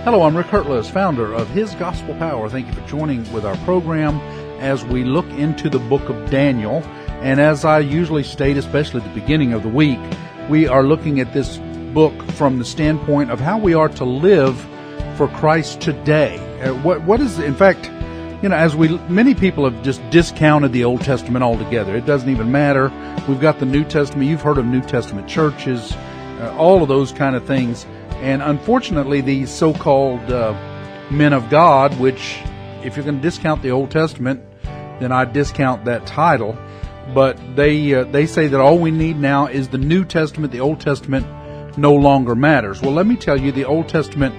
Hello, I'm Rick Hertless, founder of His Gospel Power. Thank you for joining with our program as we look into the book of Daniel. And as I usually state, especially at the beginning of the week, we are looking at this book from the standpoint of how we are to live for Christ today. What is, in fact, many people have just discounted the Old Testament altogether. It doesn't even matter. We've got the New Testament. You've heard of New Testament churches, all of those kind of things. And unfortunately, these so-called men of God, which if you're going to discount the Old Testament, then I discount that title. But they say that all we need now is the New Testament. The Old Testament no longer matters. Well, let me tell you, the Old Testament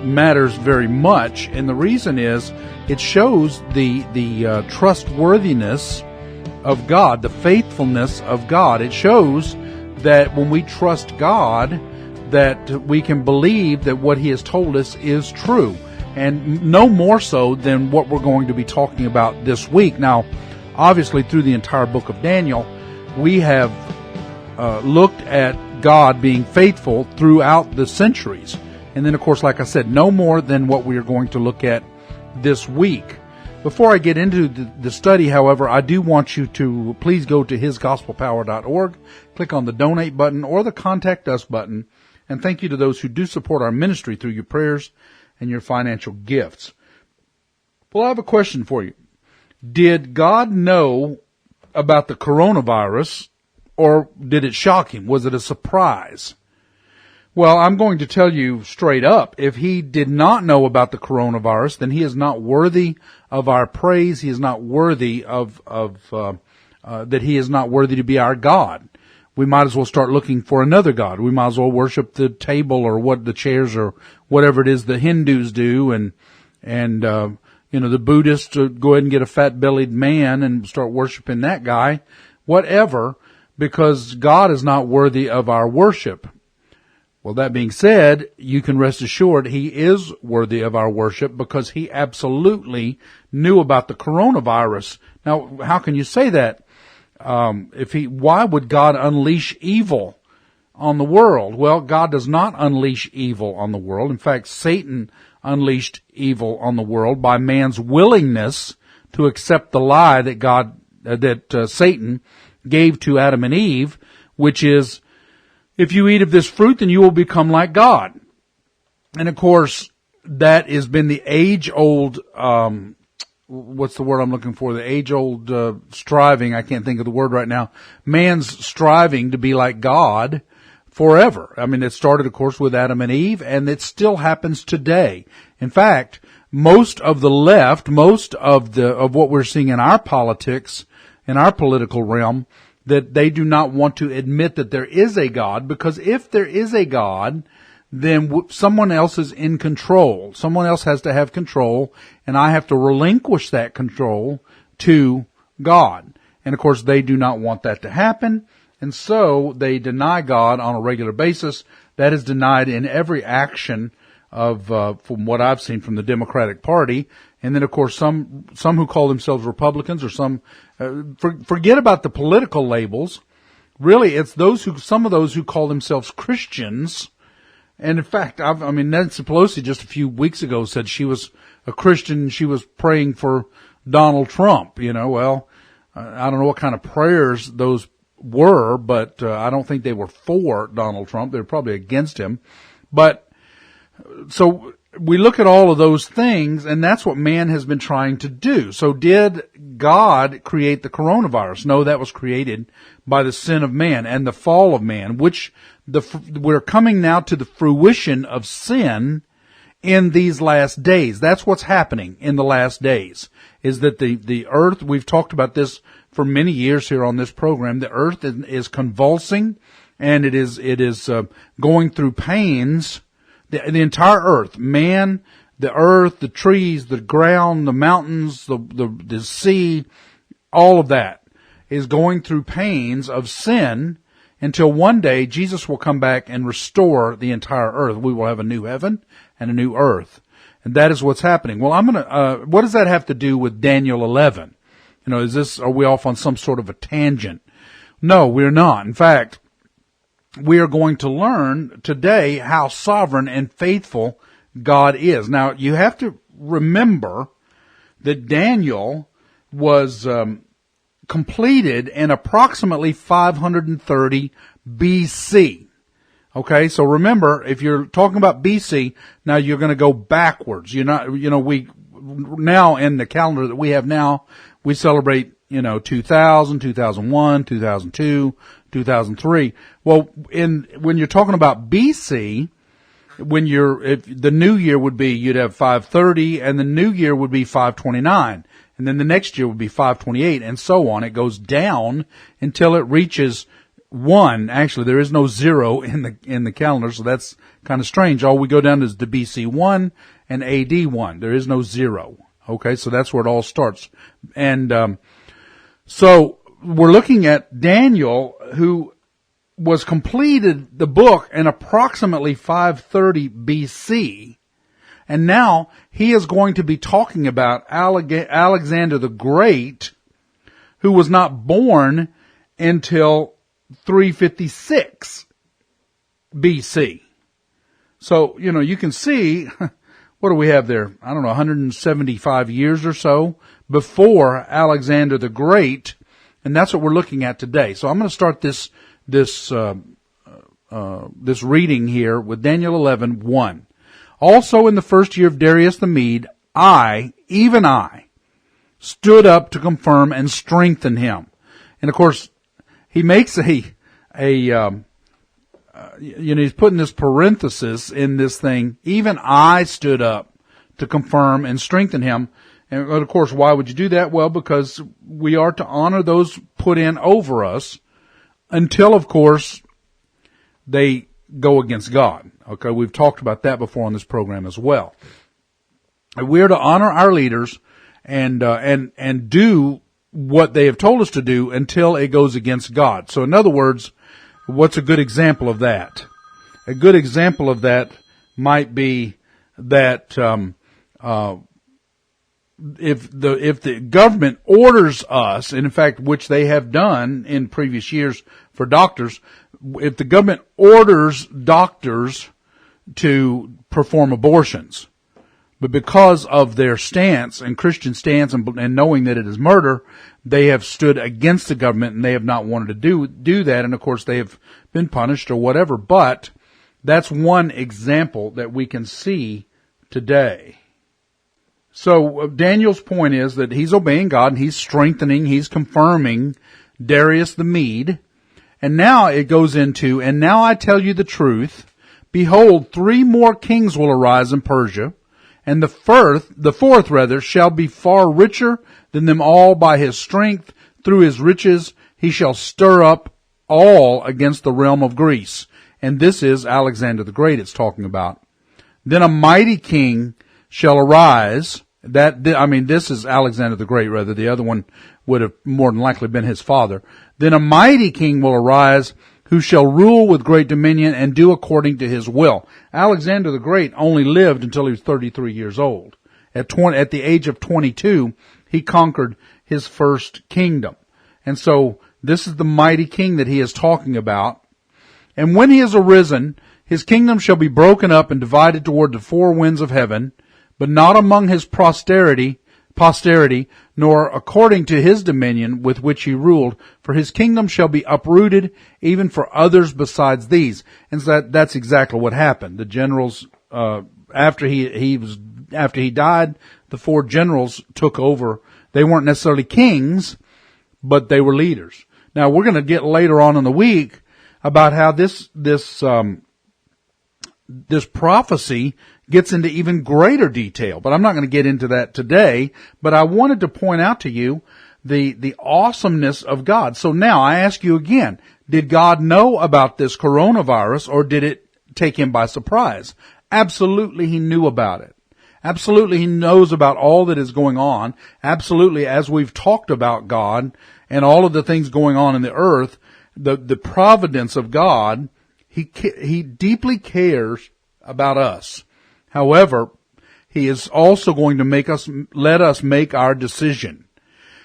matters very much, and the reason is it shows the trustworthiness of God, the faithfulness of God. It shows that when we trust God, that we can believe that what He has told us is true, and no more so than what we're going to be talking about this week. Now, obviously, through the entire book of Daniel, we have looked at God being faithful throughout the centuries. And then, of course, like I said, no more than what we are going to look at this week. Before I get into the study, however, I do want you to please go to hisgospelpower.org, click on the donate button or the contact us button, and thank you to those who do support our ministry through your prayers and your financial gifts. Well, I have a question for you. Did God know about the coronavirus, or did it shock Him? Was it a surprise? Well, I'm going to tell you straight up, if He did not know about the coronavirus, then He is not worthy of our praise. He is not worthy that He is not worthy to be our God. We might as well start looking for another God. We might as well worship the table or what the chairs or whatever it is the Hindus do, and the Buddhists go ahead and get a fat-bellied man and start worshiping that guy, whatever, because God is not worthy of our worship. Well, that being said, you can rest assured He is worthy of our worship because He absolutely knew about the coronavirus. Now, how can you say that? Why would God unleash evil on the world? Well, God does not unleash evil on the world. In fact, Satan unleashed evil on the world by man's willingness to accept the lie that Satan gave to Adam and Eve, which is, if you eat of this fruit, then you will become like God. And of course, that has been the age-old, what's the word I'm looking for? The age-old striving, I can't think of the word right now, man's striving to be like God forever. I mean, it started, of course, with Adam and Eve, and it still happens today. In fact, most of the left, most of what we're seeing in our politics, in our political realm, that they do not want to admit that there is a God, because if there is a God, then someone else is in control. Someone else has to have control, and I have to relinquish that control to God. And of course, they do not want that to happen, and so they deny God on a regular basis. That is denied in every action of, from what I've seen from the Democratic Party. And then, of course, some who call themselves Republicans, or some, forget about the political labels. Really, it's some of those who call themselves Christians. And in fact, Nancy Pelosi just a few weeks ago said she was a Christian. She was praying for Donald Trump. Well, I don't know what kind of prayers those were, but I don't think they were for Donald Trump. They were probably against him. But so we look at all of those things, and that's what man has been trying to do. So did God create the coronavirus? No, that was created by the sin of man and the fall of man, which we're coming now to the fruition of sin in these last days. That's what's happening in the last days, is that the earth, we've talked about this for many years here on this program, the earth is convulsing, and it is going through pains. The entire earth, man, the earth, the trees, the ground, the mountains, the sea, all of that is going through pains of sin until one day Jesus will come back and restore the entire earth. We will have a new heaven and a new earth. And that is what's happening. Well, what does that have to do with Daniel 11? Are we off on some sort of a tangent? No, we're not. In fact, we are going to learn today how sovereign and faithful God is. Now, you have to remember that Daniel was completed in approximately 530 BC. Okay, so remember, if you're talking about BC, now you're going to go backwards. Now in the calendar that we have now, we celebrate, 2000, 2001, 2002, 2003. Well, when you're talking about BC, if the new year would be, you'd have 530, and the new year would be 529. And then the next year would be 528, and so on. It goes down until it reaches 1. Actually, there is no 0 in the calendar, so that's kind of strange. All we go down is the BC 1 and AD 1. There is no 0. Okay, so that's where it all starts. And so we're looking at Daniel, who was completed the book in approximately 530 BC. And now he is going to be talking about Alexander the Great, who was not born until 356 BC. So, you can see, what do we have there? I don't know, 175 years or so before Alexander the Great. And that's what we're looking at today. So I'm going to start this reading here with Daniel 11:1. Also in the first year of Darius the Mede, even I, stood up to confirm and strengthen him. And of course, he makes he's putting this parenthesis in this thing. Even I stood up to confirm and strengthen him. And of course, why would you do that? Well, because we are to honor those put in over us until, of course, they go against God. Okay, we've talked about that before on this program as well. We are to honor our leaders and do what they have told us to do until it goes against God. So in other words, what's a good example of that? A good example of that might be that if the government orders us, and in fact, which they have done in previous years for doctors, if the government orders doctors to perform abortions, but because of their stance and Christian stance and knowing that it is murder, they have stood against the government and they have not wanted to do that. And of course, they have been punished or whatever. But that's one example that we can see today. So Daniel's point is that he's obeying God and he's strengthening, he's confirming Darius the Mede. And now it goes into, and now I tell you the truth. Behold, 3 more kings will arise in Persia, and the fourth shall be far richer than them all by his strength. Through his riches he shall stir up all against the realm of Greece. And this is Alexander the Great it's talking about. Then a mighty king shall arise. This is Alexander the Great, rather. The other one would have more than likely been his father. Then a mighty king will arise, who shall rule with great dominion and do according to his will. Alexander the Great only lived until he was 33 years old. At the age of 22, he conquered his first kingdom. And so this is the mighty king that he is talking about. And when he is arisen, his kingdom shall be broken up and divided toward the 4 winds of heaven, but not among his posterity, nor according to his dominion with which he ruled, for his kingdom shall be uprooted even for others besides these. And so that's exactly what happened. The generals, after he died, the 4 generals took over. They weren't necessarily kings, but they were leaders. Now we're going to get later on in the week about how this prophecy gets into even greater detail, but I'm not going to get into that today. But I wanted to point out to you the awesomeness of God. So now I ask you again, did God know about this coronavirus, or did it take him by surprise? Absolutely, he knew about it. Absolutely, he knows about all that is going on. Absolutely, as we've talked about God and all of the things going on in the earth, the providence of God, he deeply cares about us. However, he is also going to let us make our decision.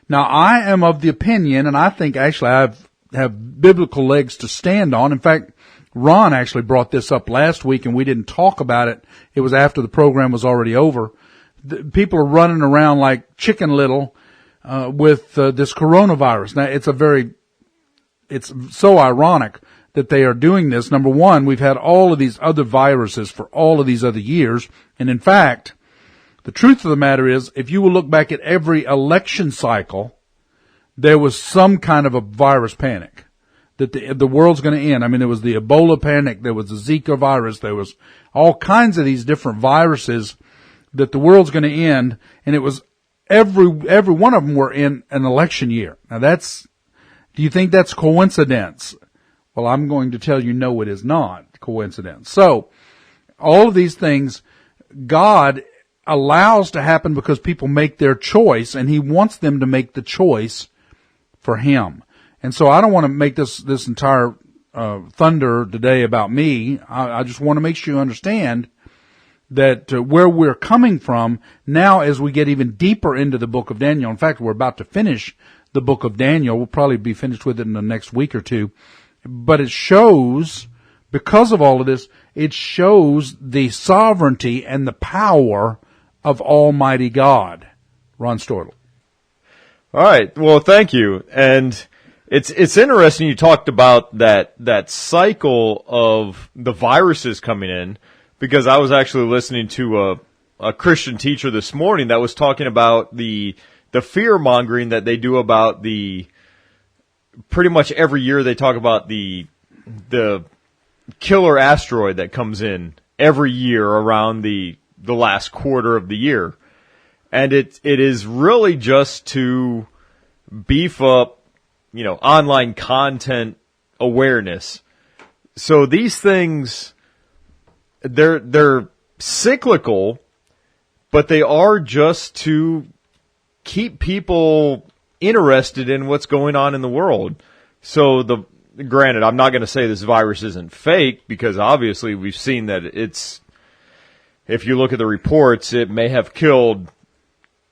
Now, I am of the opinion, and I think actually I have biblical legs to stand on. In fact, Ron actually brought this up last week, and we didn't talk about it. It was after the program was already over. People are running around like Chicken Little with this coronavirus. Now, it's so ironic that they are doing this. Number one, we've had all of these other viruses for all of these other years. And in fact, the truth of the matter is, if you will look back at every election cycle, there was some kind of a virus panic that the world's going to end. I mean, there was the Ebola panic, there was the Zika virus, there was all kinds of these different viruses that the world's going to end, and it was every one of them were in an election year. Now do you think that's coincidence? Well, I'm going to tell you, no, it is not coincidence. So, all of these things God allows to happen because people make their choice, and He wants them to make the choice for Him. And so I don't want to make this entire thunder today about me. I just want to make sure you understand that where we're coming from now as we get even deeper into the book of Daniel. In fact, we're about to finish the book of Daniel. We'll probably be finished with it in the next week or two. But it shows, because of all of this, it shows the sovereignty and the power of Almighty God. Ron Stortle. All right. Well, thank you. And it's interesting you talked about that cycle of the viruses coming in, because I was actually listening to a Christian teacher this morning that was talking about the fear mongering that they do about pretty much every year they talk about the killer asteroid that comes in every year around the last quarter of the year. And it is really just to beef up, online content awareness. So these things, they're cyclical, but they are just to keep people interested in what's going on in the world. So granted, I'm not going to say this virus isn't fake, because obviously we've seen that if you look at the reports, it may have killed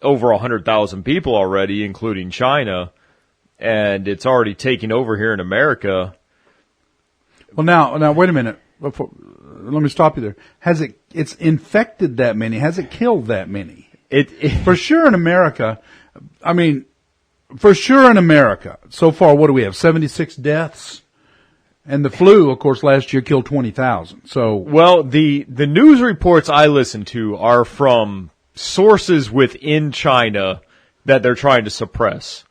over 100,000 people already, including China, and it's already taking over here in America. Well, now wait a minute. Let me stop you there. It's infected that many? Has it killed that many? For sure in America. I mean, for sure in America. So far, what do we have? 76 deaths? And the flu, of course, last year killed 20,000. So, well, the news reports I listen to are from sources within China that they're trying to suppress.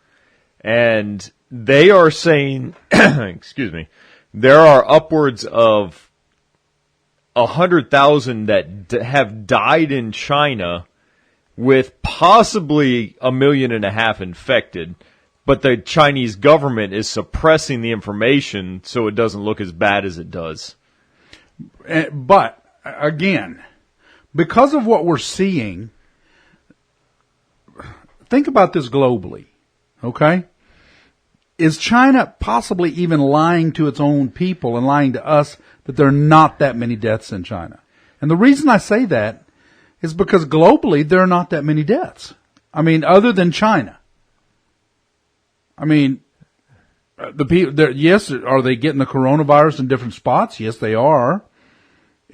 And they are saying, excuse me, there are upwards of 100,000 that have died in China, with possibly 1.5 million infected. But the Chinese government is suppressing the information so it doesn't look as bad as it does. But, again, because of what we're seeing, think about this globally, okay? Is China possibly even lying to its own people and lying to us that there are not that many deaths in China? And the reason I say that is because globally there are not that many deaths. I mean, other than China. I mean, the people, yes, are they getting the coronavirus in different spots? Yes, they are.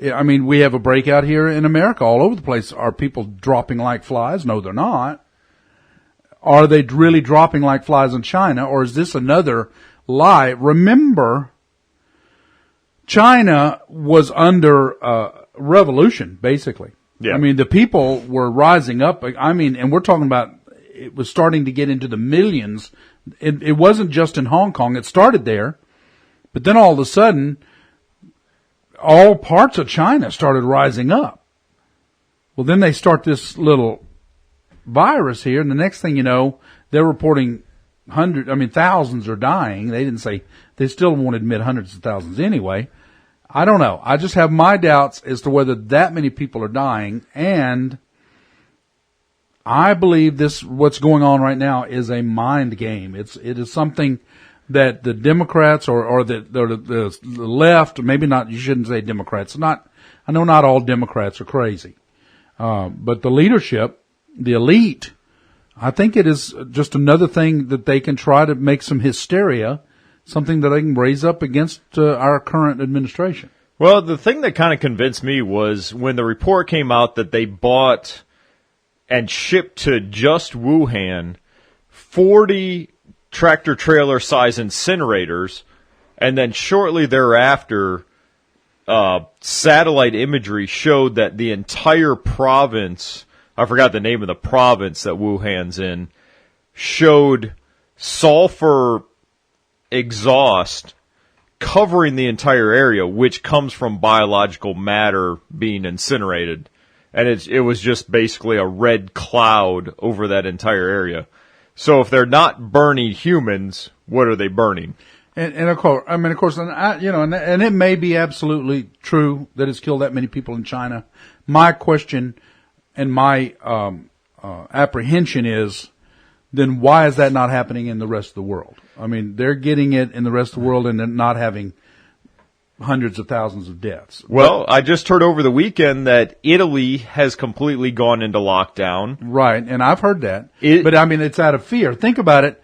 I mean, we have a breakout here in America all over the place. Are people dropping like flies? No, they're not. Are they really dropping like flies in China, or is this another lie? Remember, China was under revolution, basically. Yeah. I mean, the people were rising up. I mean, and we're talking about it was starting to get into the millions. It wasn't just in Hong Kong. It started there. But then all of a sudden, all parts of China started rising up. Well, then they start this little virus here, and the next thing you know, they're reporting thousands are dying. They didn't say, they still won't admit hundreds of thousands anyway. I don't know. I just have my doubts as to whether that many people are dying, and I believe what's going on right now is a mind game. It is something that the Democrats or the left, maybe not, you shouldn't say Democrats. I know not all Democrats are crazy. But the leadership, the elite, I think it is just another thing that they can try to make some hysteria something that they can raise up against our current administration. Well, the thing that kind of convinced me was when the report came out that they bought and shipped to just Wuhan 40 tractor-trailer size incinerators, and then shortly thereafter, satellite imagery showed that the entire province, I forgot the name of the province that Wuhan's in, showed sulfur exhaust covering the entire area, which comes from biological matter being incinerated. And it was just basically a red cloud over that entire area. So if they're not burning humans, what are they burning? And of course, and it may be absolutely true that it's killed that many people in China. My question and my apprehension is, then why is that not happening in the rest of the world? I mean, they're getting it in the rest of the world and they're not having hundreds of thousands of deaths. Well, I just heard over the weekend that Italy has completely gone into lockdown. Right, and I've heard that. But, I mean, it's out of fear. Think about it.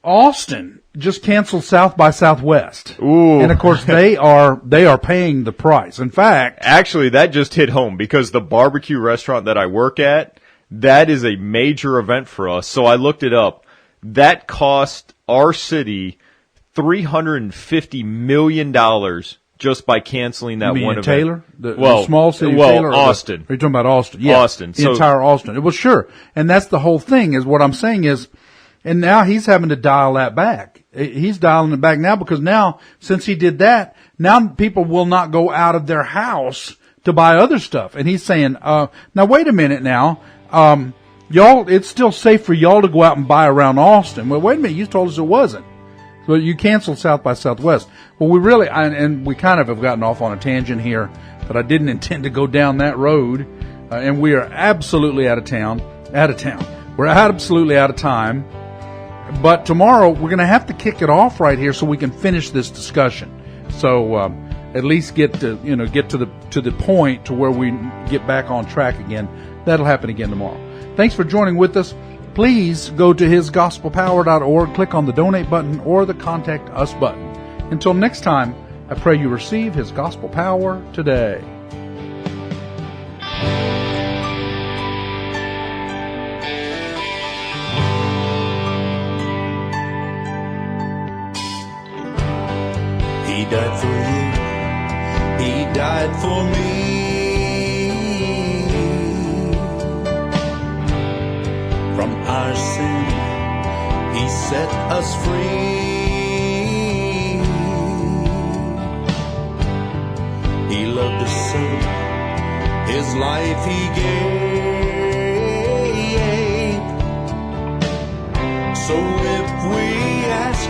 Austin just canceled South by Southwest. Ooh. And, of course, they are paying the price. In fact... Actually, that just hit home because the barbecue restaurant that I work at, that is a major event for us. So I looked it up. That cost our city $350 million just by canceling that one event. Taylor? The small city of Taylor? Austin. Are you talking about Austin? Yeah. Austin. The entire Austin. Well, sure. And that's the whole thing is what I'm saying is, and now he's having to dial that back. He's dialing it back now because now, since he did that, now people will not go out of their house to buy other stuff. And he's saying, now wait a minute now, y'all, it's still safe for y'all to go out and buy around Austin. Well, wait a minute, you told us it wasn't. So you canceled South by Southwest. Well, we really, and we kind of have gotten off on a tangent here, but I didn't intend to go down that road. And we are absolutely out of town. We're absolutely out of time. But tomorrow we're going to have to kick it off right here so we can finish this discussion. So at least get to the point to where we get back on track again. That'll happen again tomorrow. Thanks for joining with us. Please go to hisgospelpower.org, click on the donate button or the contact us button. Until next time, I pray you receive His gospel power today. He died for you. He died for me. From our sin, He set us free. He loved us so, His life He gave. So if we ask,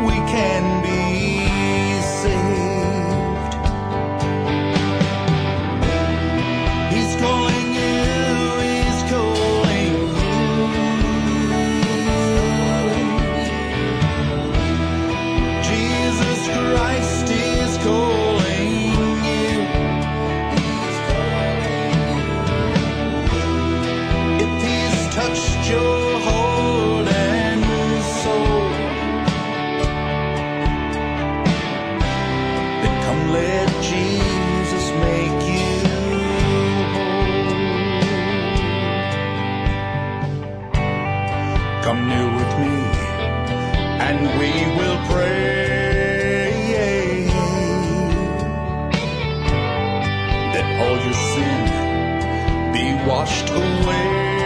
we can be saved. He's calling you, He's calling you. Jesus Christ is calling you. If He's touched your heart and soul, then come let Jesus make you whole. Come near with me and we will pray that all your sin be washed away.